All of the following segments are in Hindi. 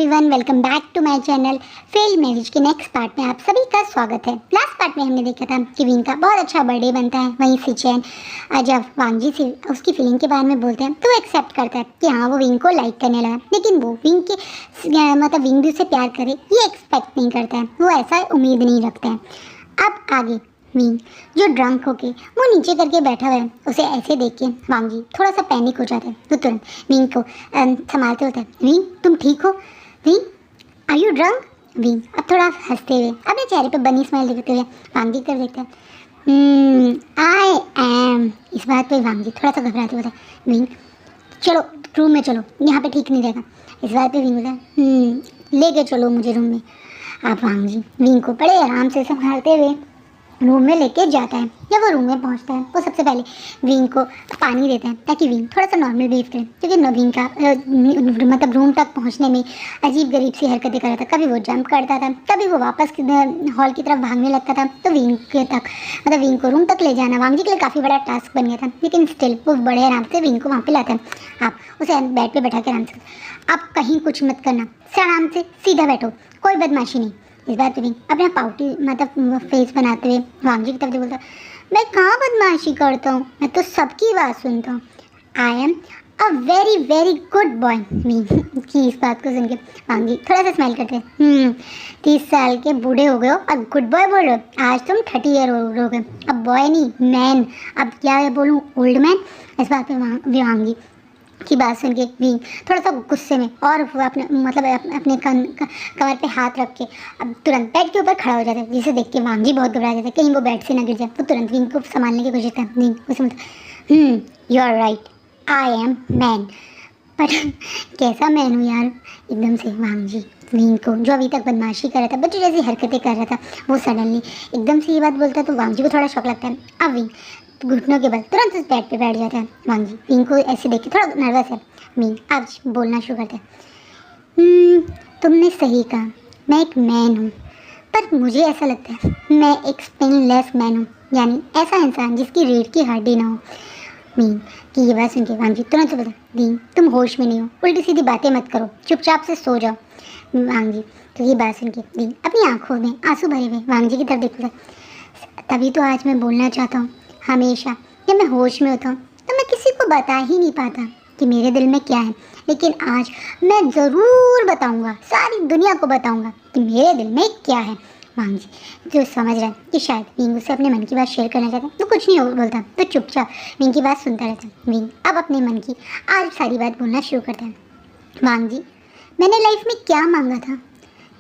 Everyone, welcome back to my channel. Failed marriage के नेक्स्ट पार्ट में आप सभी का स्वागत है। लास्ट पार्ट में हमने देखा था कि विंग का बहुत अच्छा बर्थडे बनता है। वहीं से चैन जब वांग जी से उसकी फीलिंग के बारे में बोलते हैं तो एक्सेप्ट करता है कि हाँ, वो विंग को लाइक करने लगा, लेकिन वो विंग के मतलब विंग भी उसे प्यार करे ये एक्सपेक्ट नहीं करता है, वो ऐसा उम्मीद नहीं रखता है। अब आगे विंग जो ड्रंक होके वो नीचे करके बैठा हुआ है, उसे ऐसे देख के वांग जी थोड़ा सा पैनिक हो जाता है। तो तुरंत विंग को संभालते होता है, विंग तुम ठीक हो? Wing are you drunk? Wing अब थोड़ा हंसते हुए अपने चेहरे पे बनी स्माइल देखते हुए वांग जी की तरफ देखता है। I am. इस बात पे वांग जी थोड़ा सा घबराते होता है, विंग चलो रूम में चलो, यहाँ पे ठीक नहीं रहेगा। इस बात पे विंग बोलता है लेके चलो मुझे रूम में। आप वांग जी विंग को बड़े आराम से संभालते हुए रूम में लेके जाता है। जब वो रूम में पहुंचता है वो सबसे पहले विंग को पानी देता है ताकि विंग थोड़ा सा नॉर्मल बिहेव करे, क्योंकि विंग का मतलब रूम तक पहुंचने में अजीब गरीब सी हरकतें कर रहा था। कभी वो जंप करता था, कभी वो वापस हॉल की तरफ भागने लगता था। तो विंग के तक मतलब विंग को रूम तक ले जाना वांग जी के लिए काफ़ी बड़ा टास्क बन गया था, लेकिन स्टिल वो बड़े आराम से विंग को वहाँ पर लाता है। आप उसे बेड पर बैठा के आराम से, आप कहीं कुछ मत करना, आराम से सीधा बैठो, कोई बदमाशी नहीं। इस बात पे विंग अपना पाउटी मतलब फेस बनाते हुए वांग जी की तरफ बोलता है, मैं कहाँ बदमाशी करता हूँ, मैं तो सबकी बात सुनता हूँ। I am a very very good boy. Wing की इस बात को सुन के वांग जी थोड़ा सा स्माइल करते हैं। 30 साल के बूढ़े हो गए हो और गुड बॉय बोल रहे हो? आज तुम 30 ईयर ओल्ड हो गए, अब बॉय नहीं मैन। अब क्या बोलूँ, ओल्ड मैन। इस बात पे वांग जी की बात सुन के विंग थोड़ा सा गुस्से में और वो अपने मतलब अपने कमर पे हाथ रख के अब तुरंत बेड के ऊपर खड़ा हो जाता है, जिसे देख के वांग जी बहुत घबरा जाता है कहीं वो बेड से ना गिर जाए। तो तुरंत विंग को संभालने की कोशिश करता है। विंग उसे बोलता you are right, I am man. पर कैसा मैन हूँ यार? एकदम से वांग जी विंग को, जो अभी तक बदमाशी कर रहा था, बच्चे जैसी हरकतें कर रहा था, वो सडनली एकदम से ये बात बोलता है तो वांग जी को थोड़ा शौक लगता है। अब विंग घुटनों के बल तुरंत उस बेड पे बैठ जाता है। वांग जी विंग को ऐसे देख के थोड़ा नर्वस है। विंग आज बोलना शुरू करता है, तुमने सही कहा, मैं एक मैन हूँ, पर मुझे ऐसा लगता है मैं एक स्पिनलेस मैन हूँ, यानी ऐसा इंसान जिसकी रीढ़ की हड्डी ना हो। विंग की ये बात सुन के वांग जी तुरंत से बोलता है, विंग तुम होश में नहीं हो, उल्टी सीधी बातें मत करो, चुपचाप से सो जाओ। वांग जी तो ये बात सुन के विंग अपनी आंखों में आंसू भरे हुए वांग जी की तरफ देखता है। तभी तो आज मैं बोलना चाहता हूँ, हमेशा जब मैं होश में होता हूँ तो मैं किसी को बता ही नहीं पाता कि मेरे दिल में क्या है, लेकिन आज मैं ज़रूर बताऊंगा, सारी दुनिया को बताऊंगा कि मेरे दिल में क्या है। वांग जी जो समझ रहा है कि शायद विंग उससे अपने मन की बात शेयर करना चाहता है तो कुछ नहीं बोलता, तो चुपचाप विंग की बात सुनता रहता है। विंग अब अपने मन की आज सारी बात बोलना शुरू करता है। वांग जी मैंने लाइफ में क्या मांगा था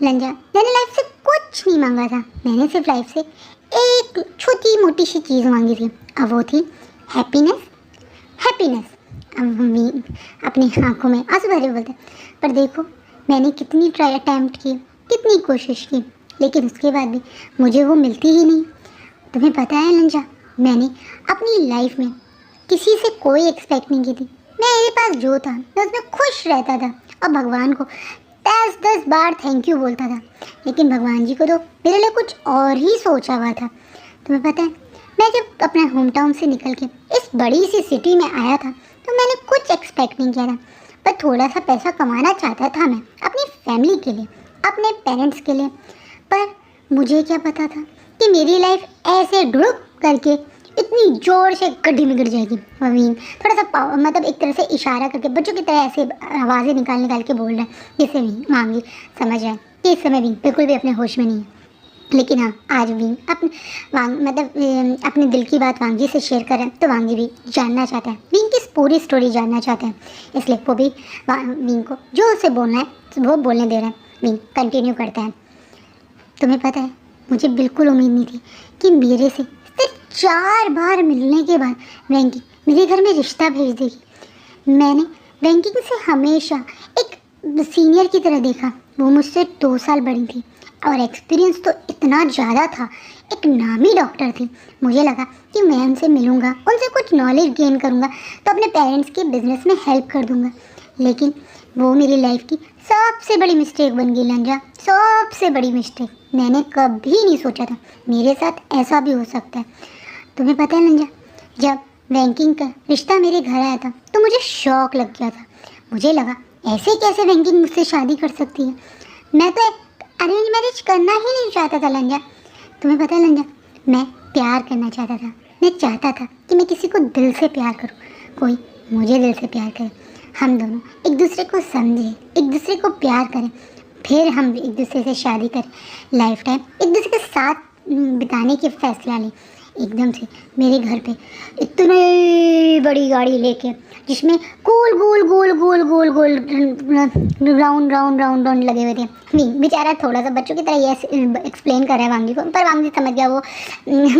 लंजा? मैंने लाइफ से कुछ नहीं मांगा था, मैंने सिर्फ लाइफ से एक छोटी मोटी सी चीज़ मांगी थी, अब वो थी हैप्पीनेस। हैप्पीनेस। अब अपनी आंखों में आंसू भरे बोलते, पर देखो मैंने कितनी ट्राई अटैम्प्ट की, कितनी कोशिश की, लेकिन उसके बाद भी मुझे वो मिलती ही नहीं। तुम्हें पता है लंजा, मैंने अपनी लाइफ में किसी से कोई एक्सपेक्ट नहीं की थी, मेरे पास जो था मैं उसमें खुश रहता था और भगवान को 10-10 बार थैंक यू बोलता था, लेकिन भगवान जी को तो मेरे लिए कुछ और ही सोचा हुआ था। तुम्हें पता है मैं जब अपने होम टाउन से निकल के इस बड़ी सी सिटी में आया था तो मैंने कुछ एक्सपेक्ट नहीं किया था, पर थोड़ा सा पैसा कमाना चाहता था मैं अपनी फैमिली के लिए, अपने पेरेंट्स के लिए। पर मुझे क्या पता था कि मेरी लाइफ ऐसे डुड़ुक करके इतनी ज़ोर से गड्ढे में गिर जाएगी। विंग थोड़ा सा मतलब एक तरह से इशारा करके बच्चों की तरह ऐसे आवाज़ें निकाल के बोल रहा है, जिससे विंग वांग जी समझ रहा है कि इस समय विंग बिल्कुल भी अपने होश में नहीं है। लेकिन हाँ, आज विंग अपने दिल की बात वांग जी से शेयर करें तो वांग जी भी जानना चाहता है, विंग की पूरी स्टोरी जानना चाहता है, इसलिए वो भी विंग को जो उसे बोलना है वो बोलने दे रहा है। विंग कंटिन्यू करता है, तुम्हें पता है मुझे बिल्कुल उम्मीद नहीं थी कि मेरे से सिर्फ 4 बार मिलने के बाद वेंकी मेरे घर में रिश्ता भेज देगी। मैंने वेंकी से हमेशा एक सीनियर की तरह देखा, वो मुझसे 2 साल बड़ी थी और एक्सपीरियंस तो इतना ज़्यादा था, एक नामी डॉक्टर थी। मुझे लगा कि मैं उनसे मिलूँगा, उनसे कुछ नॉलेज गेन करूँगा तो अपने पेरेंट्स के बिजनेस में हेल्प कर दूँगा, लेकिन वो मेरी लाइफ की सबसे बड़ी मिस्टेक बन गई लंजा, सबसे बड़ी मिस्टेक। मैंने कभी नहीं सोचा था मेरे साथ ऐसा भी हो सकता है। तुम्हें पता है लंजा, जब वेंकिंग का रिश्ता मेरे घर आया था तो मुझे शौक लग गया था। मुझे लगा ऐसे कैसे वेंकिंग मुझसे शादी कर सकती है? मैं तो अरेंज मैरिज करना ही नहीं चाहता था लंजा। तुम्हें पता है लंजा, मैं प्यार करना चाहता था। मैं चाहता था कि मैं किसी को दिल से प्यार करूं, कोई मुझे दिल से प्यार करे, हम दोनों एक दूसरे को समझें, एक दूसरे को प्यार करें, फिर हम एक दूसरे से शादी करें, लाइफ टाइम एक दूसरे के साथ बिताने की फैसला लें। एकदम से मेरे घर पे इतनी बड़ी गाड़ी लेके, जिसमें गोल गोल गोल गोल गोल गोल राउंड राउंड राउंड राउंड लगे हुए थे। नहीं, बेचारा थोड़ा सा बच्चों की तरह ये एक्सप्लेन कर रहा है वांगी को, पर वांगी समझ गया वो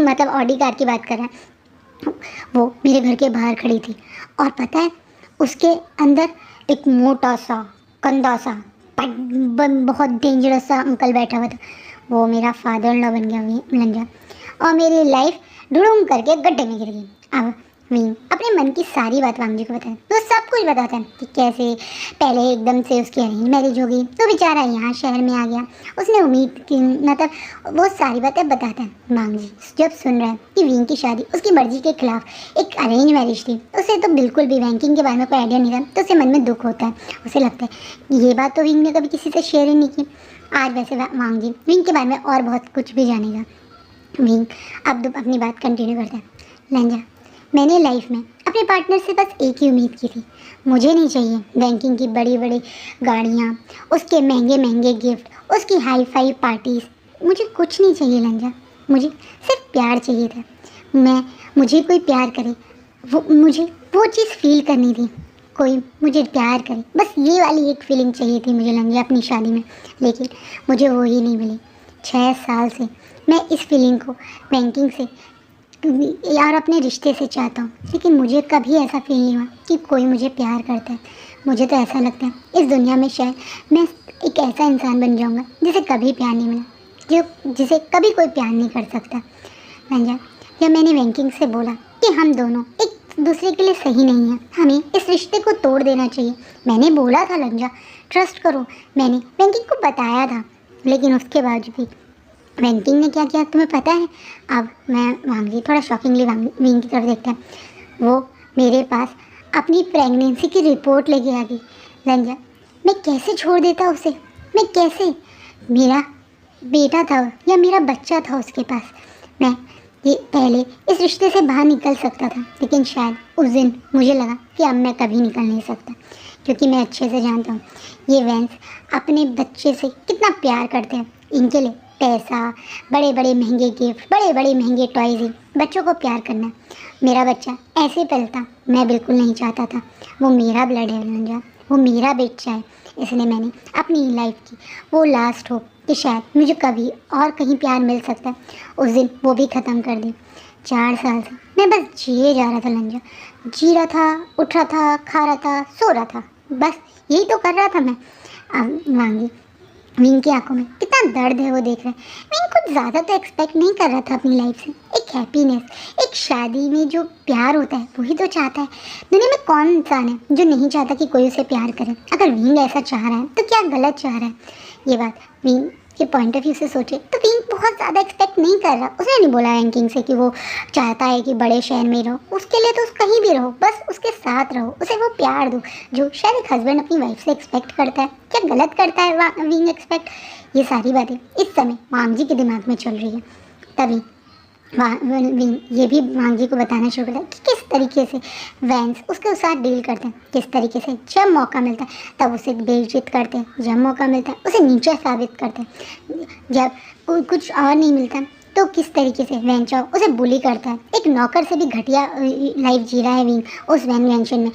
मतलब ऑडी कार की बात कर रहा है। वो मेरे घर के बाहर खड़ी थी और पता है उसके अंदर एक मोटा सा कंधा सा बहुत डेंजरस सा अंकल बैठा हुआ था। वो मेरा फादर इन लॉ बन गया लंजा, और मेरी लाइफ डुडुम करके गड्ढे में गिर गई। अब वीन अपने मन की सारी बात वांग जी को बताया, तो सब कुछ बताता है कि कैसे पहले एकदम से उसकी अरेंज मैरिज हो गई, तो बेचारा यहाँ शहर में आ गया, उसने उम्मीद की, मतलब वो सारी बातें बताता है। वांग जी जब सुन रहा है कि वीन की शादी उसकी मर्जी के खिलाफ एक अरेंज मैरिज थी, उसे तो बिल्कुल भी बैंकिंग के बारे में कोई आइडिया नहीं था, तो उसे मन में दुख होता है। उसे लगता है ये बात तो वीन ने कभी किसी से शेयर ही नहीं की। आज वैसे वांग जी वीन के बारे में और बहुत कुछ भी जानेगा। वीन अब तो अपनी बात कंटिन्यू करता है। लंजा, मैंने लाइफ में अपने पार्टनर से बस एक ही उम्मीद की थी, मुझे नहीं चाहिए बैंकिंग की बड़ी बड़ी गाड़ियाँ, उसके महंगे महंगे गिफ्ट, उसकी हाई फाई पार्टीज़, मुझे कुछ नहीं चाहिए लंजा, मुझे सिर्फ प्यार चाहिए था। मुझे कोई प्यार करे, मुझे वो चीज़ फील करनी थी, कोई मुझे प्यार करे, बस ये वाली एक फीलिंग चाहिए थी मुझे लंजा अपनी शादी में, लेकिन मुझे वो ही नहीं मिली। 6 साल से मैं इस फीलिंग को बैंकिंग से यार अपने रिश्ते से चाहता हूँ, लेकिन मुझे कभी ऐसा फील नहीं हुआ कि कोई मुझे प्यार करता है। मुझे तो ऐसा लगता है इस दुनिया में शायद मैं एक ऐसा इंसान बन जाऊँगा जिसे कभी प्यार नहीं मिला, जिसे कभी कोई प्यार नहीं कर सकता। लंजा, जब मैंने बैंकिंग से बोला कि हम दोनों एक दूसरे के लिए सही नहीं हैं, हमें इस रिश्ते को तोड़ देना चाहिए, मैंने बोला था लंजा, ट्रस्ट करो, मैंने बैंकिंग को बताया था, लेकिन उसके बाद भी बैंकिंग ने क्या किया तुम्हें पता है? अब मैं वांगी थोड़ा शॉकिंगली विंग की तरफ देखता है। वो मेरे पास अपनी प्रेगनेंसी की रिपोर्ट लेके आ गई। लंजा, मैं कैसे छोड़ देता उसे, मैं कैसे, मेरा बेटा था या मेरा बच्चा था उसके पास, मैं ये पहले इस रिश्ते से बाहर निकल सकता था, लेकिन शायद उस दिन मुझे लगा कि अब मैं कभी निकल नहीं सकता, क्योंकि मैं अच्छे से जानता हूँ ये वैंस अपने बच्चे से कितना प्यार करते हैं। इनके लिए पैसा, बड़े बड़े महंगे गिफ्ट, बड़े बड़े महंगे टॉयज़ ही बच्चों को प्यार करना। मेरा बच्चा ऐसे पलता मैं बिल्कुल नहीं चाहता था। वो मेरा ब्लड है लंजा, वो मेरा बच्चा है, इसलिए मैंने अपनी लाइफ की वो लास्ट होप कि शायद मुझे कभी और कहीं प्यार मिल सकता है, उस दिन वो भी ख़त्म कर दी। 4 साल से मैं बस जिए जा रहा था लंजा, जी रहा था, उठ रहा था, खा रहा था, सो रहा था, बस यही तो कर रहा था मैं। अब वांगी विंग की आंखों में कितना दर्द है वो देख रहा है। विंग कुछ ज़्यादा तो एक्सपेक्ट नहीं कर रहा था अपनी लाइफ से, एक हैप्पीनेस, एक शादी में जो प्यार होता है वही तो चाहता है। दुनिया में कौन इंसान है जो नहीं चाहता कि कोई उसे प्यार करे? अगर विंग ऐसा चाह रहा है तो क्या गलत चाह रहा है? ये बात विंग के पॉइंट ऑफ व्यू से सोचे तो विंग बहुत ज़्यादा एक्सपेक्ट नहीं कर रहा। उसने नहीं बोला रैंकिंग से कि वो चाहता है कि बड़े शहर में रहो, उसके लिए तो कहीं भी रहो, बस उसके साथ रहो, उसे वो प्यार दो जो शायद एक हस्बैंड अपनी वाइफ से एक्सपेक्ट करता है। क्या गलत करता है विंग एक्सपेक्ट? ये सारी बातें इस समय वांग जी के दिमाग में चल रही है। तभी विंग ये भी वांग जी को बताना शुरू करता है कि किस तरीके से वैंस उसके साथ डील करते हैं, किस तरीके से जब मौका मिलता है तब उसे बेइज्जत करते हैं, जब मौका मिलता है उसे नीचा साबित करते हैं, जब कुछ और नहीं मिलता तो किस तरीके से वैंचा उसे बुली करता है। एक नौकर से भी घटिया लाइफ जी रहा है विंग उस वैन वेंशन में।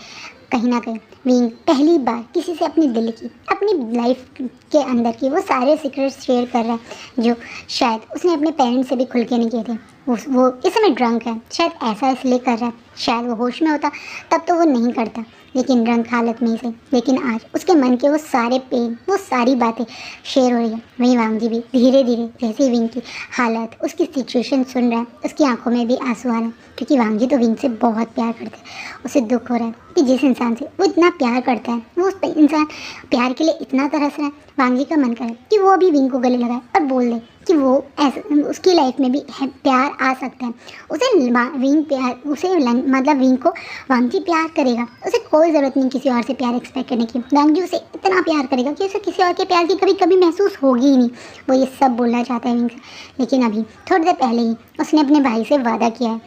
कहीं ना कहीं विंग पहली बार किसी से अपनी दिल की, अपनी लाइफ के अंदर की वो सारे सीक्रेट्स शेयर कर रहा है जो शायद उसने अपने पेरेंट्स से भी खुल के नहीं किए थे। वो इस समय ड्रंक है, शायद ऐसा इसलिए कर रहा है, शायद वो होश में होता तब तो वो नहीं करता, लेकिन ड्रंक हालत में से। लेकिन आज उसके मन के वो सारे पेन, वो सारी बातें शेयर हो रही है। वहीं वांग जी भी धीरे धीरे जैसे विंग की हालत, उसकी सिचुएशन सुन रहा है, उसकी आंखों में भी आंसू आ रहे हैं, क्योंकि वांग जी तो विंग से बहुत प्यार करते हैं। उसे दुख हो रहा है कि जिस इंसान से वो इतना प्यार करता है, वो उस इंसान प्यार के लिए इतना तरस रहा है। वांग जी का मन करे कि वो अभी विंग को गले लगाए और बोल दे कि वो ऐसा उसकी लाइफ में भी प्यार आ सकता है। उसे विंग प्यार, उसे मतलब विंग को वांगजी प्यार करेगा। उसे कोई ज़रूरत नहीं किसी और से प्यार एक्सपेक्ट करने की। वांगजी उसे इतना प्यार करेगा कि उसे किसी और के प्यार की कभी कभी महसूस होगी ही नहीं। वो ये सब बोलना चाहता है विंग से, लेकिन अभी थोड़ी देर पहले ही उसने अपने भाई से वादा किया है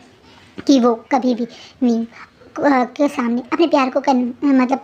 कि वो कभी भी विंग के सामने अपने प्यार को मतलब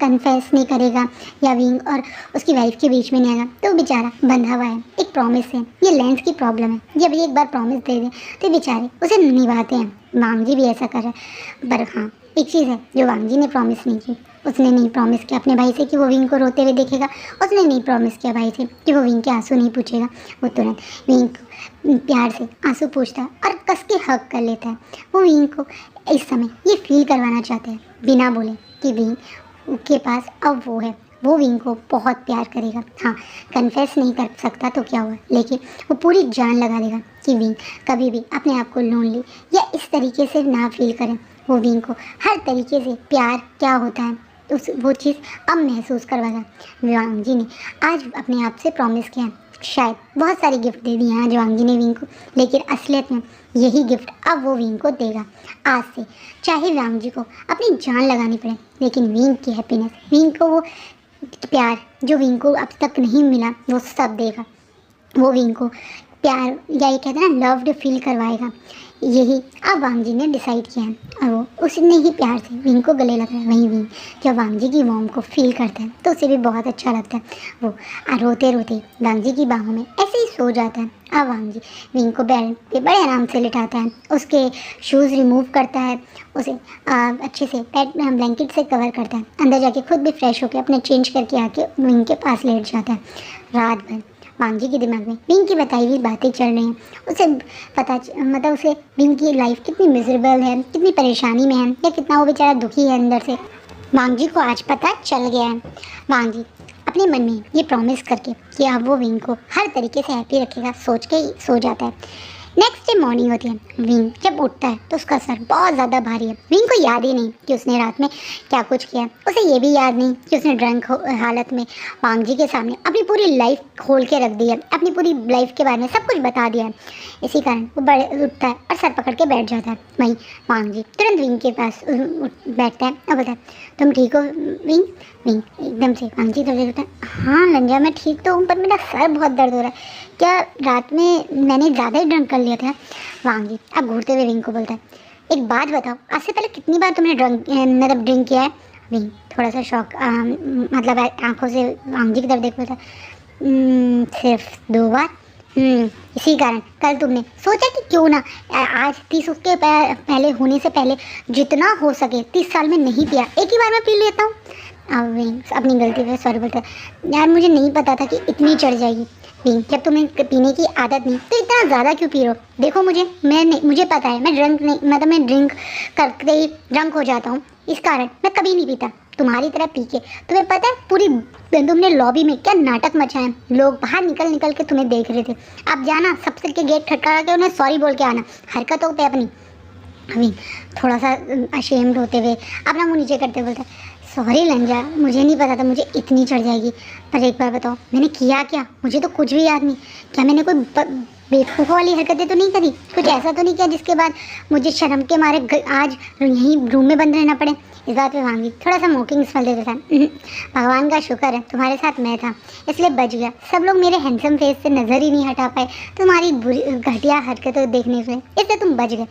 कन्फेस नहीं करेगा या विंग और उसकी वाइफ के बीच में नहीं आएगा। तो बेचारा बंधा हुआ है एक प्रॉमिस से। ये लेंस की प्रॉब्लम है, जब ये एक बार प्रॉमिस दे दे तो बेचारे उसे निभाते हैं। वांगजी भी ऐसा कर रहा है, पर हाँ एक चीज़ है जो वांगजी ने प्रॉमिस नहीं की। उसने नहीं प्रॉमिस किया अपने भाई से कि वो विंग को रोते हुए देखेगा। उसने नहीं प्रॉमिस किया भाई से कि वो विंग के आंसू नहीं पूछेगा। वो तुरंत विंग को प्यार से आंसू पूछता है और कस के हक कर लेता है। वो विंग को इस समय ये फील करवाना चाहता है बिना बोले कि विंग के पास अब वो है। वो विंग को बहुत प्यार करेगा। हाँ, कन्फेस नहीं कर सकता तो क्या हुआ, लेकिन वो पूरी जान लगा देगा कि विंग कभी भी अपने आप को लोनली या इस तरीके से ना फील करे। वो विंग को हर तरीके से प्यार क्या होता है वो चीज़ अब महसूस करवाएगा। वांगजी ने आज अपने आप से प्रॉमिस किया है। शायद बहुत सारी गिफ्ट दे दिए हैं आज वांगजी ने विंग को, लेकिन असलियत में यही गिफ्ट अब वो विंग को देगा आज से। चाहे वांगजी को अपनी जान लगानी पड़े, लेकिन विंग की हैप्पीनेस, विंग को वो प्यार जो विंग को अब तक नहीं मिला वो सब देगा। वो विंग को प्यार या ये कहते हैं ना लव्ड फील करवाएगा। यही अब वांगजी ने डिसाइड किया है और वो उसने ही प्यार से विंग को गले लग रहा है। वहीं विंग जब वांगजी की वार्म को फील करता है तो उसे भी बहुत अच्छा लगता है। वो रोते रोते वांगजी की बाहों में ऐसे ही सो जाता है। अब वांगजी विंग को बेड पे बड़े आराम से लिटाता है, उसके शूज़ रिमूव करता है, उसे अच्छे से ब्लैंकेट से कवर करता है। अंदर जाके खुद भी फ्रेश होकर अपने चेंज करके आके विंग के पास लेट जाता है। रात भर वांगजी के दिमाग में विंग की बताई हुई बातें चल रही हैं। उसे मतलब उसे विंग की लाइफ कितनी मिजरेबल है, कितनी परेशानी में है या कितना वो बेचारा दुखी है अंदर से। वांगजी को आज पता चल गया है। वांगजी अपने मन में ये प्रॉमिस करके कि अब वो विंग को हर तरीके से हैप्पी रखेगा सोच के ही सो जाता है। नेक्स्ट डे मॉर्निंग होती है। विंग जब उठता है तो उसका सर बहुत ज़्यादा भारी है। विंग को याद ही नहीं कि उसने रात में क्या कुछ किया। उसे ये भी याद नहीं कि उसने ड्रंक हालत में वांगजी के सामने अपनी पूरी लाइफ खोल के रख दी है, अपनी पूरी लाइफ के बारे में सब कुछ बता दिया है। इसी कारण वो उठता है और सर पकड़ के बैठ जाता है। वहीं वांगजी तुरंत विंग के पास बैठता है और बोलता है, तुम ठीक हो विंग? विंग एकदम से वांगजी तरफ देखता है, हाँ लंजा मैं ठीक तो हूँ, पर मेरा सर बहुत दर्द हो रहा है। क्या रात में मैंने ज़्यादा ही ड्रंक कर लिया था? वांगजी अब घूरते हुए विंग को बोलता है, एक बात बताओ, आज से पहले कितनी बार तुमने ड्रिंक किया है? विंग थोड़ा सा शॉक मतलब आंखों से वांगजी की तरफ देख बोलता है, सिर्फ 2 बार। इसी कारण कल तुमने सोचा कि क्यों ना आज 30 के पहले होने से पहले जितना हो सके 30 साल में नहीं पिया, एक ही बार में पी लेता हूँ। अब विंग अपनी गलती पे सॉरी बोलता है, यार मुझे नहीं पता था कि इतनी चढ़ जाएगी। विंग जब तुम्हें पीने की आदत नहीं तो इतना ज़्यादा क्यों पी रहे हो? देखो मुझे पता है मैं ड्रिंक करते ही ड्रंक हो जाता हूँ, इस कारण मैं कभी नहीं पीता तुम्हारी तरह पी के। तुम्हें पता है पूरी तुमने लॉबी में क्या नाटक मचाए, लोग बाहर निकल के तुम्हें देख रहे थे। अब जाना सबसे के गेट खटखटा के उन्हें सॉरी बोल के आना हरकतों पे अपनी। अभी थोड़ा सा अशेम्ड होते हुए अपना मुँह नीचे करते बोलता है, सॉरी लंजा, मुझे नहीं पता था मुझे इतनी चढ़ जाएगी, पर एक बार बताओ मैंने किया क्या? मुझे तो कुछ भी याद नहीं। क्या मैंने कोई बेवकूफ़ वाली हरकतें तो नहीं करी? कुछ ऐसा तो नहीं किया जिसके बाद मुझे शर्म के मारे आज यहीं रूम में बंद रहना पड़े? इस बात पे वांगी थोड़ा सा मोकिंग स्मेल देता था। भगवान का शुक्र है तुम्हारे साथ मैं था इसलिए बच गया। सब लोग मेरे हैंडसम फेस से नज़र ही नहीं हटा पाए तुम्हारी बुरी घटिया हरकतें देखने से, इसलिए तुम बच गए।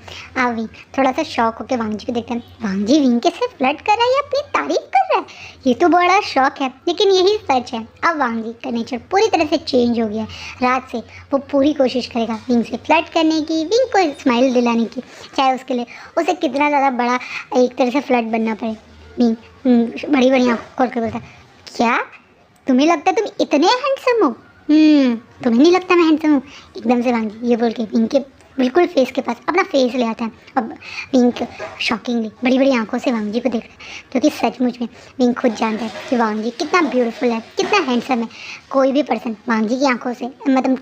विंग थोड़ा सा शौक होकर वांगजी को देखता है। वांगजी विंग के सिर्फ फ्लर्ट कर रहा है या अपनी तारीफ कर रहा है? ये तो बड़ा शौक है, लेकिन यही सच है। अब वांगजी का नेचर पूरी तरह से चेंज हो गया है। रात से वो पूरी कोशिश करेगा विंग से फ्लर्ट करने की, विंग को स्माइल दिलाने की, चाहे उसके लिए उसे कितना ज़्यादा बड़ा एक तरह से फ्लर्ट बनना पड़े। विंग बड़ी बड़ी आँख खोल कर बोलता है, क्या तुम्हें लगता है तुम इतने हैंडसम हो? तुम्हें नहीं लगता मैं हैंडसम हूँ? एकदम से वांगी ये बोल के विंग के बिल्कुल फेस के पास अपना फेस ले आता है। अब विंग शॉकिंगली बड़ी बड़ी आंखों से वांगजी को देख रहा है, क्योंकि सचमुच में विंग खुद जानता है कि वांगजी कितना ब्यूटीफुल है, कितना हैंडसम है। कोई भी पर्सन वांगजी की आंखों से मतलब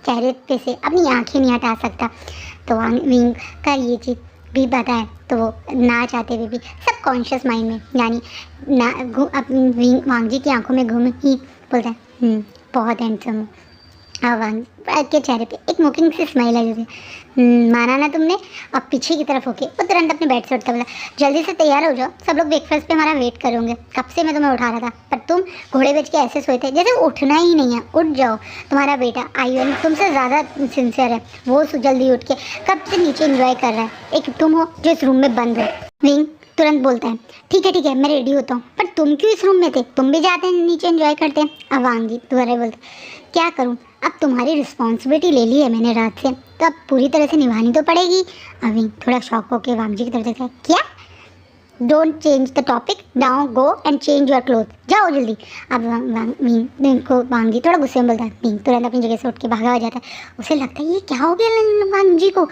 चेहरे पे से अपनी आंखें नहीं हटा सकता। तो विंग का ये चीज़ भी पता है, तो वो ना चाहते हुए भी सब कॉन्शियस माइंड में यानी अपनी वांगजी की आंखों में घूम ही बोलता है, बहुत हैंडसम हो। हाँ वांग के चेहरे पे एक मुकिंग सी स्माइल आई हुई। माना ना तुमने। अब पीछे की तरफ होके वो तुरंत अपने बेड से उठता बोला, जल्दी से तैयार हो जाओ, सब लोग ब्रेकफास्ट पे हमारा वेट करोगे, कब से मैं तुम्हें उठा रहा था, पर तुम घोड़े बेच के ऐसे सोए थे जैसे उठना ही नहीं है। उठ जाओ, तुम्हारा बेटा आयुन तुमसे ज़्यादा सिंसियर है, वो जल्दी उठ के कब से नीचे एंजॉय कर रहा है, एक तुम हो जो इस रूम में बंद हो। विंग तुरंत बोलता है, ठीक है मैं रेडी होता हूँ, पर तुम क्यों इस रूम में थे, तुम भी जाते हैं नीचे एंजॉय करते हैं। अब वांगी दोबारा बोलते, क्या करूँ, अब तुम्हारी रिस्पॉन्सिबिलिटी ले ली है मैंने रात से, तो अब पूरी तरह से निभानी तो पड़ेगी। अभी थोड़ा शॉक होकर वांगी की तरफ देखता है, क्या, don't change the topic, now go and change your cloth, जाओ जल्दी। अब वांगी थोड़ा गुस्से में बोलता है। मीन तुरंत अपनी जगह से उठ के भागा हो जाता है। उसे लगता है ये क्या हो गया वांगी को,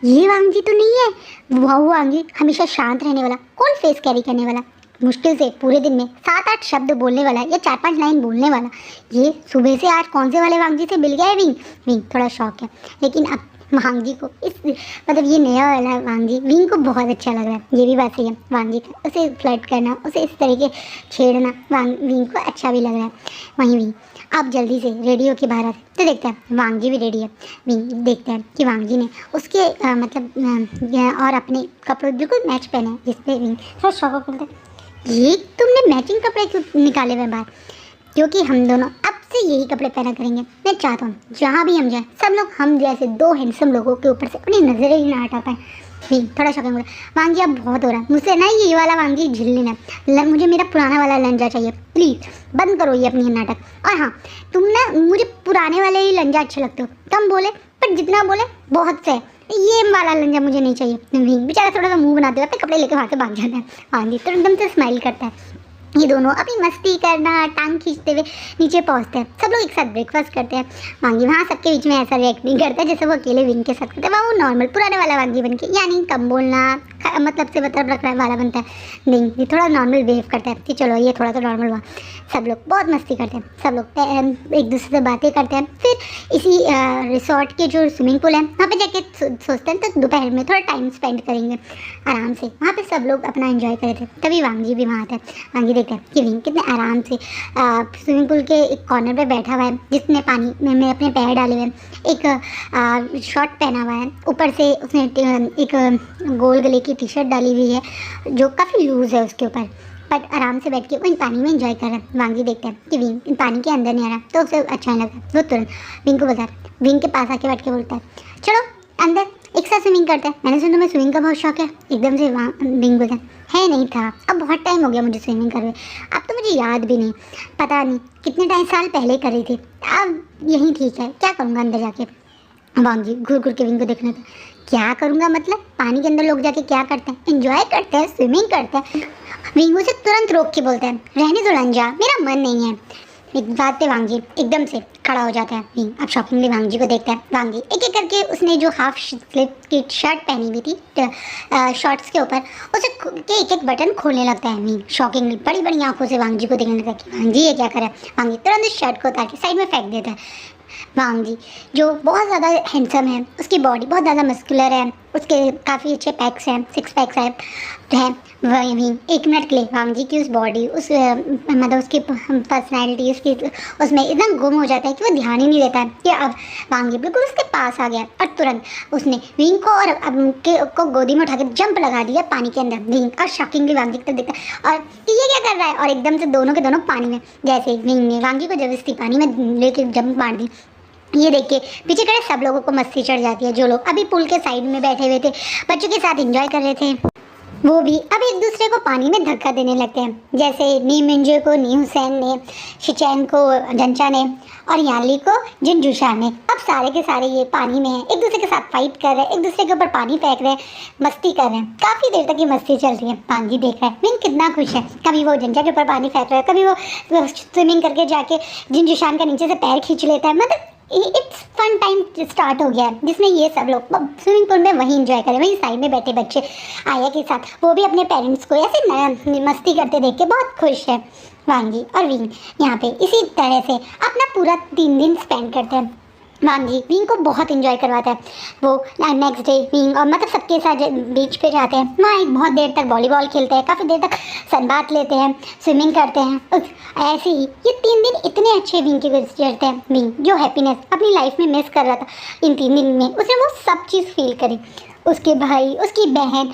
ये वांगी तो नहीं है वो वांगी हमेशा शांत रहने वाला, कौन फेस कैरी करने वाला, मुश्किल से पूरे दिन में 7-8 शब्द बोलने वाला या 4-5 लाइन बोलने वाला, ये सुबह से आज कौन से वाले वांगी से मिल गया है। विंग थोड़ा शौक है, लेकिन अब वांगी को इस मतलब ये नया वाला वांगी विंग को बहुत अच्छा लग रहा है। ये भी बात सही है, वांगी का उसे फ्लर्ट करना, उसे इस तरीके छेड़ना विंग को अच्छा भी लग रहा है। वहीं विंग अब जल्दी से रेडी होके बाहर आते तो देखते हैं वांगी भी रेडी है। विंग देखते हैं कि वांगी ने उसके और अपने कपड़े बिल्कुल मैच पहने हैं, जिसपे विंग थोड़ा शौक होता है, ये तुमने मैचिंग कपड़े क्यों निकाले हुए बाहर, क्योंकि हम दोनों अब से यही कपड़े पहना करेंगे। मैं चाहता हूँ जहाँ भी हम जाएं सब लोग हम जैसे दो हैंडसम लोगों के ऊपर से अपनी नजरें ही ना हटा पाएं। थोड़ा शॉकिंग हो रहा है, वांगी अब बहुत हो रहा है मुझसे ना, ये वाला वांगी झिल लेना, मुझे मेरा पुराना वाला लंजा चाहिए, प्लीज़ बंद करो ये अपनी नाटक। और हाँ तुम ना मुझे पुराने वाले ही लंजा अच्छे लगते हो, कम बोले पर जितना बोले बहुत से, ये वाला लंजा मुझे नहीं चाहिए। बेचारा थोड़ा सा मुंह बनाते हुए अपने कपड़े लेके वहाँ से भाग जाता है। वांगी तो एकदम से स्माइल करता है। ये दोनों अभी मस्ती करना टांग खींचते हुए नीचे पहुंचते हैं, सब लोग एक साथ ब्रेकफास्ट करते हैं। वांगी वहाँ सबके बीच में ऐसा रिएक्ट नहीं करता जैसे वो अकेले विंग के साथ करते हैं, वो नॉर्मल पुराने वाला वांगी बन के, यानी कम बोलना मतलब से मतलब रखने वाला बनता है। नहीं ये थोड़ा नॉर्मल बिहेव करता है कि चलो ये थोड़ा तो नॉर्मल हुआ। सब लोग बहुत मस्ती करते हैं, सब लोग एक दूसरे से बातें करते हैं। फिर इसी रिसोर्ट के जो स्विमिंग पूल है वहाँ पे जाके सोचते हैं तो दोपहर में थोड़ा टाइम स्पेंड करेंगे आराम से। वहाँ पे सब लोग अपना एंजॉय कर रहे थे, तभी वांगी भी वहाँ आता है। वांगी देखता है कि विंग कितने आराम से स्विमिंग पूल के एक कॉर्नर पे बैठा हुआ है, जिसने पानी में अपने पैर डाले हुए हैं, एक शॉर्ट पहना हुआ है, ऊपर से उसने एक गोल गले की टी शर्ट डाली हुई है जो काफ़ी लूज़ है उसके ऊपर, बट आराम से बैठ के वो इन पानी में एंजॉय कर रहा है। वांगी देखता है कि विंग इन पानी के अंदर नहीं आ रहा, तो उसे अच्छा नहीं लगा। वो तुरंत विंग को बता रहा, विंग के पास आके बैठ के बोलता है, चलो अंदर एक साथ स्विमिंग करते हैं, मैंने सुना तुम्हें स्विमिंग का बहुत शौक है। एकदम से विंग बोलता है नहीं था, अब बहुत टाइम हो गया मुझे स्विमिंग कर रहे, अब तो मुझे याद भी नहीं, पता नहीं कितने साल पहले कर रही थी, अब यही ठीक है, क्या करूँगा अंदर जाके। वांगी घूर घूर के विंग को देखना था, क्या करूँगा मतलब, पानी के अंदर लोग जाके क्या करते हैं, एंजॉय करते हैं, स्विमिंग करते हैं। विंग उसे तुरंत रोक के बोलता है, रहने दो रंजा, मेरा मन नहीं है। एक बात पे वांगी एकदम से खड़ा हो जाता है। विंग अब शॉकिंगली वांगी को देखता है। वांगी एक एक करके उसने जो हाफ स्लीव की शर्ट पहनी हुई थी शॉर्ट्स के ऊपर, उसे के एक एक बटन खोलने लगता है। विंग शॉकिंगली बड़ी बड़ी आंखों से वांगी को देखने लगता है कि वांगी ये क्या करे। वांगी तुरंत इस शर्ट को उतार के साइड में फेंक देता है। वांगी जो बहुत ज़्यादा हैंडसम है, उसकी बॉडी बहुत ज़्यादा मस्कुलर है, उसके काफ़ी अच्छे पैक्स हैं, 6 पैक्स है वही एक मिनट के लिए वांगी की उस बॉडी उस मतलब उसकी पर्सनैलिटी उसकी उसमें इतना गुम हो जाता है कि वो ध्यान ही नहीं देता है कि अब वांगी बिल्कुल उसके पास आ गया और तुरंत उसने विंग को और को गोदी में उठा के जंप लगा दिया पानी के अंदर। विंग और शॉकिंगली वांगी की तरफ देखता है और ये क्या कर रहा है, और एकदम से दोनों के दोनों पानी में, जैसे विंग ने वांगी को जबरदस्ती पानी में लेके जंप मार दी। ये देख के पीछे खड़े सब लोगों को मस्ती चढ़ जाती है। जो लोग अभी पुल के साइड में बैठे हुए थे बच्चों के साथ एंजॉय कर रहे थे, वो भी अब एक दूसरे को पानी में धक्का देने लगते हैं। जैसे नी मिंजो को नी हुसैन ने, शिचैन को जंचा ने और याली को जिनजुशा ने, अब सारे के सारे ये पानी में हैं, एक दूसरे के साथ फाइट कर रहे हैं, एक दूसरे के ऊपर पानी फेंक रहे हैं, मस्ती कर रहे हैं। काफ़ी देर तक ये मस्ती चल रही है। वांगी देख रहा है विंग कितना खुश है, कभी वो जंचा के ऊपर पानी फेंक रहा है, कभी वो स्विमिंग करके जाके जिनजुशान का नीचे से पैर खींच लेता है। मतलब इट्स फन टाइम स्टार्ट हो गया है, जिसमें ये सब लोग स्विमिंग पूल में वहीं एंजॉय करें, वहीं साइड में बैठे बच्चे आया के साथ, वो भी अपने पेरेंट्स को ऐसे मस्ती करते देख के बहुत खुश है। वांगी और विंग यहाँ पे इसी तरह से अपना पूरा 3 दिन स्पेंड करते हैं। वांग जी विंग को बहुत इंजॉय करवाता है। वो नेक्स्ट डे विंग और मतलब सबके साथ बीच पे जाते हैं, वहाँ एक बहुत देर तक वॉलीबॉल खेलते हैं, काफ़ी देर तक सनबाथ लेते हैं, स्विमिंग करते हैं। ऐसे ही ये 3 दिन इतने अच्छे विंग के गुजरते हैं। विंग जो हैप्पीनेस अपनी लाइफ में मिस कर रहा था इन 3 दिन में, उसने वो सब चीज़ फील करी। उसके भाई, उसकी बहन,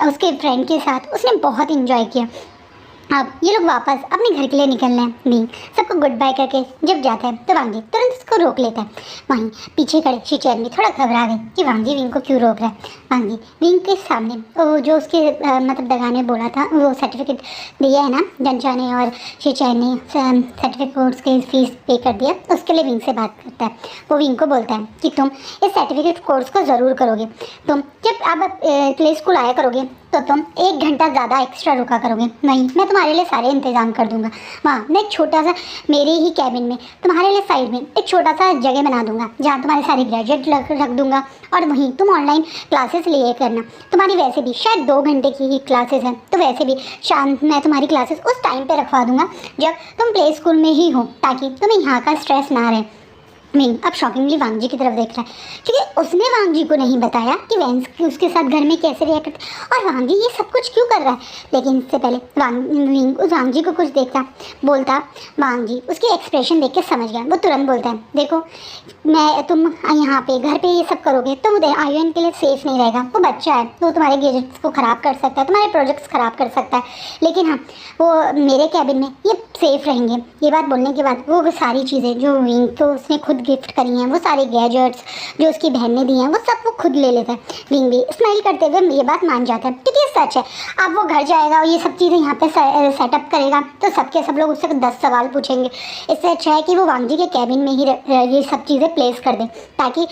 उसके फ्रेंड के साथ उसने बहुत इंजॉय किया। अब ये लोग वापस अपने घर के लिए निकलने हैं। विंग सबको गुड बाय करके जब जाता है तो वांग जी तुरंत उसको रोक लेता है। वहीं पीछे खड़े शिचैन भी थोड़ा घबरा गए कि वांग जी विंग को क्यों रोक रहा है। वांग जी विंग के सामने वो जो उसके मतलब दगा ने बोला था, वो सर्टिफिकेट दिया है ना, जंचा ने और शिचैन ने सर्टिफिकेट कोर्स के फीस पे कर दिया, उसके लिए विंग से बात करता है। वो विंग को बोलता है कि तुम इस सर्टिफिकेट कोर्स को ज़रूर करोगे, तुम जब अब प्ले स्कूल आया करोगे तो तुम 1 घंटा ज़्यादा एक्स्ट्रा रुका करोगे, नहीं मैं तुम्हारे लिए सारे इंतज़ाम कर दूंगा। वहाँ मैं एक छोटा सा मेरे ही कैबिन में तुम्हारे लिए साइड में एक छोटा सा जगह बना दूंगा जहाँ तुम्हारे सारे गैजेट रख दूंगा, और वहीं तुम ऑनलाइन क्लासेस लिए करना। तुम्हारी वैसे भी शायद 2 घंटे की ही क्लासेस हैं, तो वैसे भी शाम मैं तुम्हारी क्लासेस उस टाइम पे रखवा दूंगा जब तुम प्ले स्कूल में ही हो, ताकि तुम्हें यहाँ का स्ट्रेस ना रहे। विंग अब शॉकिंगली वांग जी की तरफ देख रहा है, क्योंकि उसने वांग जी को नहीं बताया कि वेंस उसके साथ घर में कैसे रिएक्ट करता और वांग जी ये सब कुछ क्यों कर रहा है। लेकिन इससे पहले विंग उस वांग जी को कुछ देखता बोलता, वांग जी उसके एक्सप्रेशन देख के समझ गया। वो तुरंत बोलता है, देखो तुम यहाँ पे घर पे ये सब करोगे तो आयुन के लिए सेफ नहीं रहेगा। वो बच्चा है, वो तुम्हारे गैजेट्स को ख़राब कर सकता है, तुम्हारे प्रोजेक्ट्स ख़राब कर सकता है, लेकिन हाँ वो मेरे कैबिन में ये सेफ रहेंगे। ये बात बोलने के बाद वो सारी चीज़ें जो विंग को उसने खुद गिफ्ट करी हैं, वो सारे गैजेट्स जो उसकी बहन ने दिए हैं, वो सब वो खुद ले लेता है। विंग भी स्माइल करते हुए ये बात मान जाता है, क्योंकि ये सच है। अब वो घर जाएगा और ये सब चीज़ें यहाँ पे सेटअप करेगा तो सब लोग उससे 10 सवाल पूछेंगे। इससे अच्छा है कि वो वांग जी के कैबिन में ही ये सब चीज़ें प्लेस कर दें, ताकि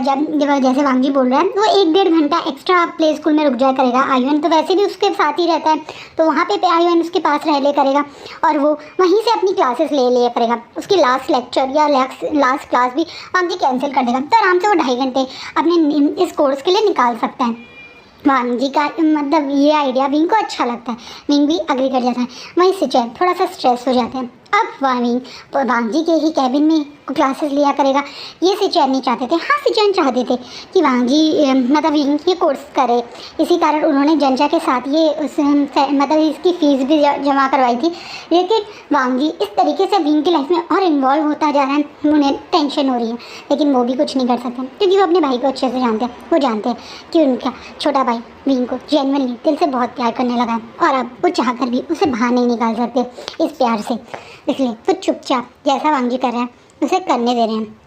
जब जैसे वांग जी बोल रहे हैं वो 1-1.5 घंटा एक्स्ट्रा प्ले स्कूल में रुक जाया करेगा। आयुन तो वैसे भी उसके साथ ही रहता है, तो वहाँ पे आयुन उसके पास रह ले करेगा और वो वहीं से अपनी क्लासेस ले लिया करेगा। उसकी लास्ट लेक्चर या लास्ट क्लास भी वांग जी कैंसिल कर देगा, तो आराम से वो 2.5 घंटे अपने इस कोर्स के लिए निकाल सकता है। वांग जी का मतलब ये आइडिया विंग को अच्छा लगता है, विंग भी अग्री कर जाता है। वहीं सिचैन थोड़ा सा स्ट्रेस हो जाता है। अब वांग जी के ही कैबिन में क्लासेस लिया करेगा, ये सिचैन नहीं चाहते थे। हाँ सिचैन चाहते थे कि वांग जी मतलब विंग ये कोर्स करे, इसी कारण उन्होंने जंचा के साथ ये मतलब इसकी फ़ीस भी जमा करवाई थी। लेकिन वांग जी इस तरीके से विंग की लाइफ में और इन्वॉल्व होता जा रहा है, उन्हें टेंशन हो रही है, लेकिन वो भी कुछ नहीं कर सकते क्योंकि वो अपने भाई को अच्छे से जानते हैं। वो जानते हैं कि उनका छोटा भाई विंग को जेन्युइनली दिल से बहुत प्यार करने लगा है, और अब वो चाहकर भी उसे बाहर नहीं निकाल सकते इस प्यार से, इसलिए वो चुपचाप जैसा वांग जी कर रहे हैं उसे करने दे रहे हैं।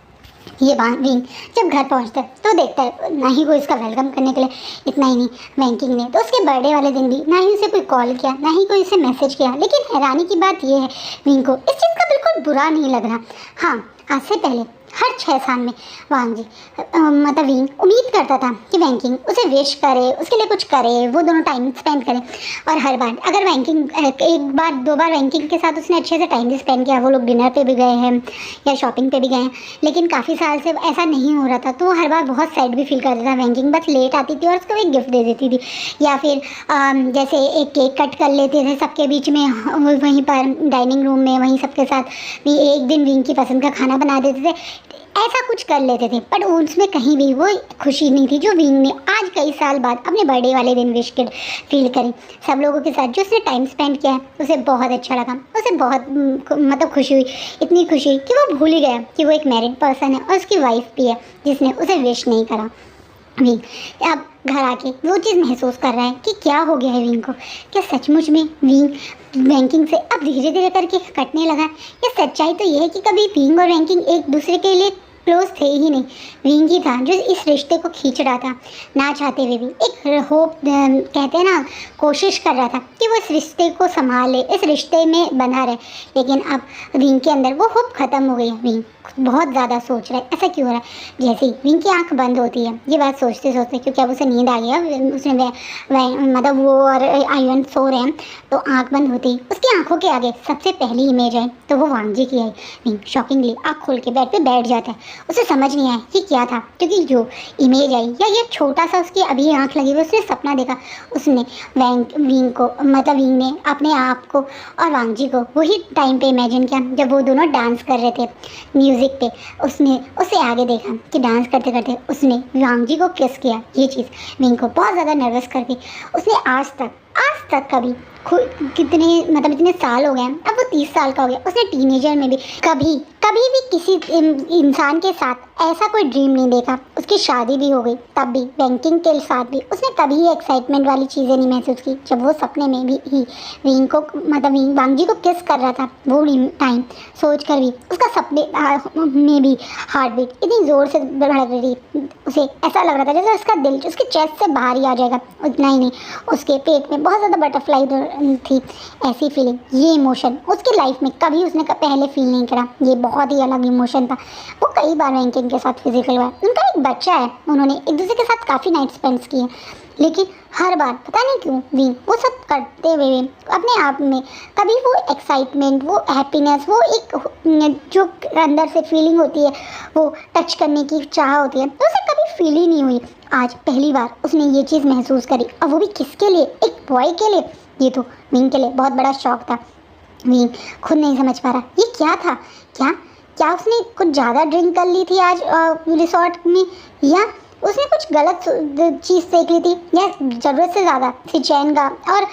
ये विंग जब घर पहुंचता है तो देखता है ना ही कोई इसका वेलकम करने के लिए, इतना ही नहीं वैंकिंग ने तो उसके बर्थडे वाले दिन भी ना ही उसे कोई कॉल किया, ना ही कोई उसे मैसेज किया। लेकिन हैरानी की बात यह है विंग को इस चीज़ का बिल्कुल बुरा नहीं लग रहा। हाँ आज से पहले हर 6 साल में वांग जी मतलब विंग उम्मीद करता था कि वैंकिंग उसे विश करे, उसके लिए कुछ करे, वो दोनों टाइम स्पेंड करें। और हर बार अगर वैंकिंग 1-2 बार वैंकिंग के साथ उसने अच्छे से टाइम भी स्पेंड किया, वो लोग डिनर पे भी गए हैं या शॉपिंग पे भी गए हैं, लेकिन काफ़ी साल से ऐसा नहीं हो रहा था, तो वो हर बार बहुत सैड भी फील करता था। वैंकिंग बस लेट आती थी और उसको एक गिफ्ट दे देती थी, या फिर जैसे एक केक कट कर लेते थे सबके बीच में वहीं पर डाइनिंग रूम में, वहीं सबके साथ भी एक दिन विंग की पसंद का खाना बना देते थे, ऐसा कुछ कर लेते थे। पर उसमें कहीं भी वो खुशी नहीं थी जो विंग ने आज कई साल बाद अपने बर्थडे वाले दिन विश फील करी। सब लोगों के साथ जो उसने टाइम स्पेंड किया है उसे बहुत अच्छा लगा, उसे बहुत मतलब खुशी हुई, इतनी खुशी हुई कि वो भूल ही गया कि वो एक मैरिड पर्सन है और उसकी वाइफ भी है जिसने उसे विश नहीं करा। विंग अब घर आके वो चीज़ महसूस कर रहा है कि क्या हो गया है विंग को, क्या सचमुच में विंग वैंकिंग से अब धीरे धीरे करके कटने लगा है। ये सच्चाई तो ये है कि कभी विंग और वैंकिंग एक दूसरे के लिए क्लोज थे ही नहीं, विंग ही था जो इस रिश्ते को खींच रहा था, ना चाहते हुए भी एक होप कहते हैं ना, कोशिश कर रहा था कि वो इस रिश्ते को संभाले, इस रिश्ते में बना रहे। लेकिन अब विंग के अंदर वो होप ख़त्म हो गई है। विंग बहुत ज़्यादा सोच रहा है ऐसा क्यों हो रहा है। जैसे ही विंग की आंख बंद होती है, ये बात सोचते सोचते, क्योंकि अब उसे नींद आ गया, उसने मतलब वो और आयुन सो रहे हैं, तो आंख बंद होती उसकी आंखों के आगे सबसे पहली इमेज है तो वो वांग जी की है। विंग शॉकिंगली आँख खोल के बेड पे बैठ जाता है उसे समझ नहीं आया कि क्या था, क्योंकि जो इमेज आई या ये छोटा सा उसकी अभी आंख लगी हुई उसने सपना देखा। उसने विंग को मतलब विंग ने अपने आप को और वांगजी को वही टाइम पे इमेजिन किया जब वो दोनों डांस कर रहे थे म्यूज़िक पे। उसने उसे आगे देखा कि डांस करते करते उसने वांगजी को किस किया। ये चीज़ विंग को बहुत ज़्यादा नर्वस कर दी। उसने आज तक कभी कितने मतलब इतने साल हो गए हैं, अब वो 30 साल का हो गया, उसने टीनेजर में भी कभी भी किसी इंसान के साथ ऐसा कोई ड्रीम नहीं देखा। उसकी शादी भी हो गई, तब भी बैंकिंग के साथ भी उसने कभी ये एक्साइटमेंट वाली चीज़ें नहीं महसूस की। जब वो सपने में भी ही विंग को मतलब वांगजी को किस कर रहा था, वो टाइम सोच कर भी उसका सपने में भी हार्ट बीट इतनी ज़ोर से धड़क रही थी। उसे ऐसा लग रहा था जैसे उसका दिल उसके चेस्ट से बाहर ही आ जाएगा। उतना ही नहीं, उसके पेट में बहुत ज़्यादा बटरफ्लाई थी। ऐसी फीलिंग, ये इमोशन उसकी लाइफ में कभी उसने पहले फील नहीं करा। ये बहुत ही अलग इमोशन था। वो कई बार बैंकिंग के साथ फिजिकल हुआ। उनका एक बच्चा है, उन्होंने एक दूसरे के साथ काफ़ी नाइट स्पेंड्स किए, लेकिन हर बार पता नहीं क्यों विंग वो सब करते हुए अपने आप में कभी वो एक्साइटमेंट, वो हैप्पीनेस, वो एक जो अंदर से फीलिंग होती है, वो टच करने की चाह होती है, तो उसे कभी फील ही नहीं हुई। आज पहली बार उसने ये चीज़ महसूस करी, और वो भी किसके लिए, एक बॉय के लिए। ये तो विंग के लिए बहुत बड़ा शौक था। विंग खुद नहीं समझ पा रहा ये क्या था। क्या उसने कुछ ज़्यादा ड्रिंक कर ली थी आज रिसोर्ट में, या उसने कुछ गलत चीज़ देख ली थी, या ज़रूरत से ज़्यादा सिचैन का और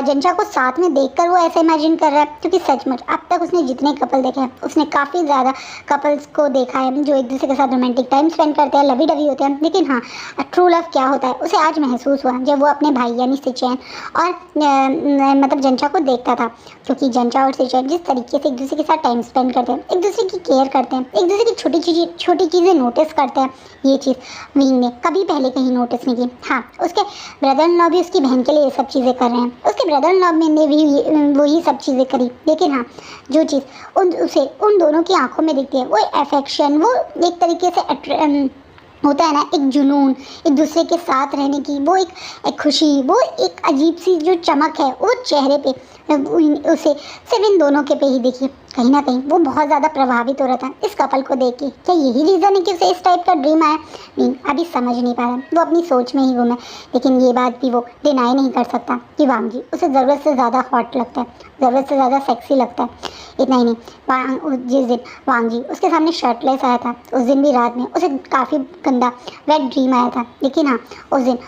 जंचा को साथ में देखकर वो ऐसा इमेजिन कर रहा है। क्योंकि सचमुच अब तक उसने जितने कपल देखे हैं, उसने काफ़ी ज़्यादा कपल्स को देखा है जो एक दूसरे के साथ रोमांटिक टाइम स्पेंड करते हैं, लवी डवी होते हैं, लेकिन हाँ ट्रू लव क्या होता है उसे आज महसूस हुआ जब वो अपने भाई यानी सिचैन और मतलब जंचा को देखता था। क्योंकि जंचा और सिचैन जिस तरीके से एक दूसरे के साथ टाइम स्पेंड करते हैं, एक दूसरे की केयर करते हैं, एक दूसरे की छोटी चीज़ें नोटिस करते हैं, ये चीज़ विंग ने कभी पहले कहीं नोटिस नहीं की। हाँ, उसके ब्रदर इन लॉ भी उसकी बहन के लिए ये सब चीज़ें कर रहे हैं, उसके ब्रदर इन लॉ ने भी वही सब चीज़ें करी, लेकिन हाँ जो चीज़ उसे उन दोनों की आंखों में दिखती है वो अफेक्शन, वो एक तरीके से होता है ना, एक जुनून, एक दूसरे के साथ रहने की वो एक खुशी, वो एक अजीब सी जो चमक है वो चेहरे पे उसे सिर्फ इन दोनों के पे ही दिखी। कहीं ना कहीं वो बहुत ज़्यादा प्रभावित हो रहा था इस कपल को देख के। क्या यही रीज़न है कि उसे इस टाइप का ड्रीम आया? नहीं, अभी समझ नहीं पा रहा, वो अपनी सोच में ही गुम है। लेकिन ये बात भी वो डिनाई नहीं कर सकता कि वांगजी उसे ज़रूरत से ज़्यादा हॉट लगता है, ज़रूरत से ज़्यादा सेक्सी लगता है। इतना ही नहीं, जिस दिन वांगजी उसके सामने शर्टलेस आया था, उस दिन भी रात में उसे काफ़ी गंदा वेट ड्रीम आया था। लेकिन हाँ उस दिन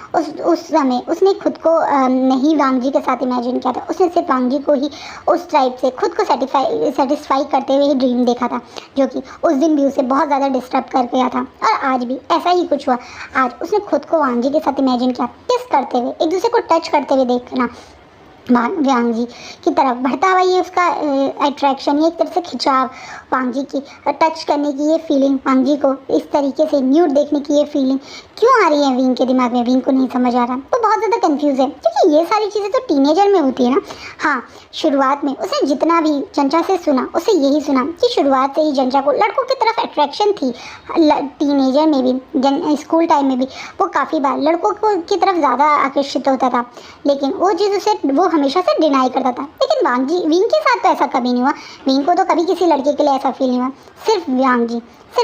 उस समय उसने खुद को नहीं वांगजी के साथ इमेजिन किया था, उसने सिर्फ वांगजी को ही उस टाइप से खुद को सेटिस्फाई करते हुए ही ड्रीम देखा था, जो कि उस दिन भी उसे बहुत ज़्यादा डिस्टर्ब कर गया था। और आज भी ऐसा ही कुछ हुआ। आज उसने खुद को वांगजी के साथ इमेजिन किया, किस करते हुए, एक दूसरे को टच करते हुए देखना। वांगजी की तरफ बढ़ता हुआ ये उसका अट्रैक्शन, ये एक तरह से खिंचाव, वांगजी की टच करने की ये फीलिंग, वांगजी को इस तरीके से न्यूड देखने की ये फीलिंग क्यों आ रही है विंग के दिमाग में, विंग को नहीं समझ आ रहा। तो बहुत ज़्यादा कंफ्यूज है, क्योंकि ये सारी चीज़ें तो टीनेजर में होती है ना। हाँ, शुरुआत में उसने जितना भी जंचा से सुना, उसे यही सुना कि शुरुआत से ही जंचा को लड़कों की तरफ अट्रैक्शन थी। टीनेजर में भी, स्कूल टाइम में भी वो काफ़ी बार लड़कों की तरफ ज़्यादा आकर्षित होता था, लेकिन वो चीज़ उसे वो हमेशा से डिनाई करता था। लेकिन विंग के साथ तो ऐसा कभी नहीं हुआ। विंग को तो कभी किसी लड़के के लिए ऐसा फील नहीं हुआ। सिर्फ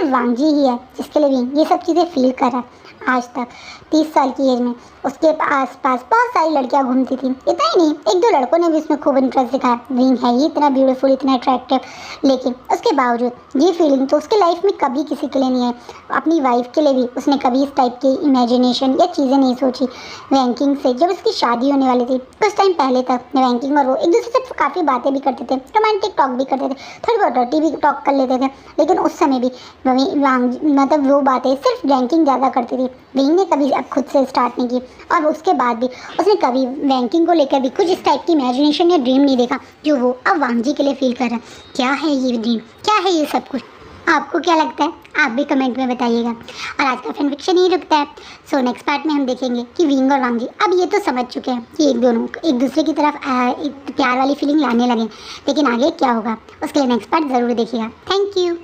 वांगजी ही है जिसके लिए विंग ये सब चीज़ें फील कर रहा है। आज तक 30 साल की एज में उसके आसपास बहुत सारी लड़कियां घूमती थी। इतना ही नहीं, एक दो लड़कों ने भी उसमें खूब इंटरेस्ट दिखाया। विंग है ही इतना ब्यूटीफुल, इतना अट्रैक्टिव, लेकिन उसके बावजूद ये फीलिंग तो उसके लाइफ में कभी किसी के लिए नहीं है। अपनी वाइफ के लिए भी उसने कभी इस टाइप की इमेजिनेशन या चीज़ें नहीं सोची। वैंकिंग से जब उसकी शादी होने वाली थी, कुछ टाइम पहले तक वैंकिंग और वो एक दूसरे से काफ़ी बातें भी करते थे, रोमांटिक टॉक भी करते थे, थोड़ी बहुत डर्टी भी टॉक कर लेते थे, लेकिन उस समय भी मतलब वो बातें सिर्फ वैंकिंग ज़्यादा करती थी। विंग ने कभी अब खुद से स्टार्ट नहीं की, और उसके बाद भी उसने कभी वैंकिंग को लेकर भी कुछ इस टाइप की इमेजिनेशन या ड्रीम नहीं देखा जो वो अब वांगजी के लिए फील कर रहा है। क्या है ये ड्रीम, क्या है ये सब कुछ? आपको क्या लगता है? आप भी कमेंट में बताइएगा। और आज का फैन फिक्शन यही रुकता है। सो नेक्स्ट पार्ट में हम देखेंगे कि विंग और वांगजी अब ये तो समझ चुके हैं कि एक दूसरे की तरफ एक प्यार वाली फीलिंग लाने लगे, लेकिन आगे क्या होगा उसके लिए नेक्स्ट पार्ट ज़रूर देखिएगा। Thank you.